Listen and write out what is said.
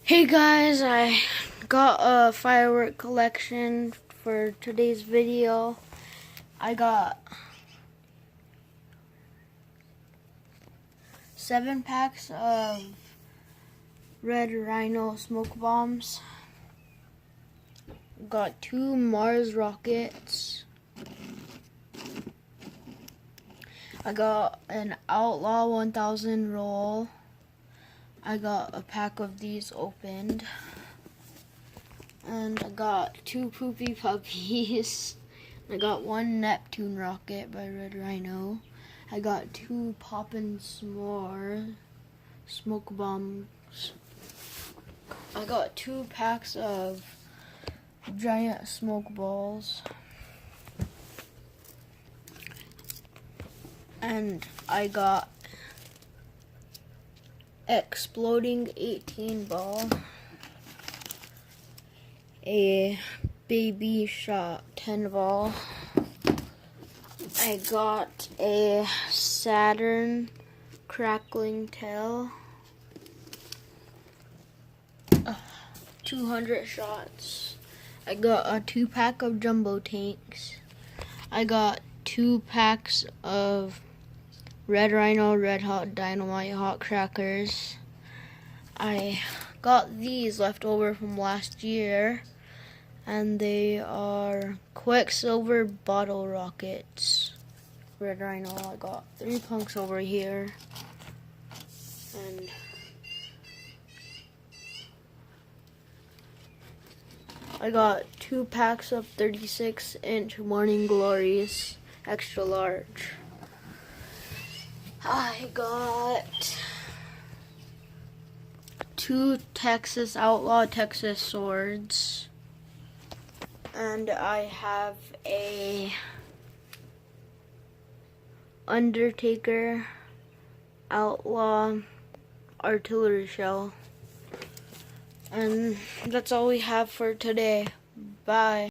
Hey guys, I got a firework collection for today's video. I got 7 packs of Red Rhino smoke bombs. Got 2 Mars rockets. I got an Outlaw 1000 roll. I got a pack of these opened. And I got 2 Poopy Puppies. I got 1 Neptune rocket by Red Rhino. I got 2 Poppin' S'more smoke bombs. I got 2 packs of giant smoke balls. And I got exploding 18 ball, a baby shot 10 ball. I got a Saturn crackling tail, 200 shots. I got a 2 pack of jumbo tanks. I got 2 packs of Red Rhino Red Hot Dynamite hot crackers. I got these left over from last year, and they are Quicksilver bottle rockets. Red Rhino. I got 3 punks over here, and I got 2 packs of 36-inch Morning Glories extra large. I got 2 Texas Outlaw Texas swords, and I have a Undertaker Outlaw artillery shell. And that's all we have for today. Bye.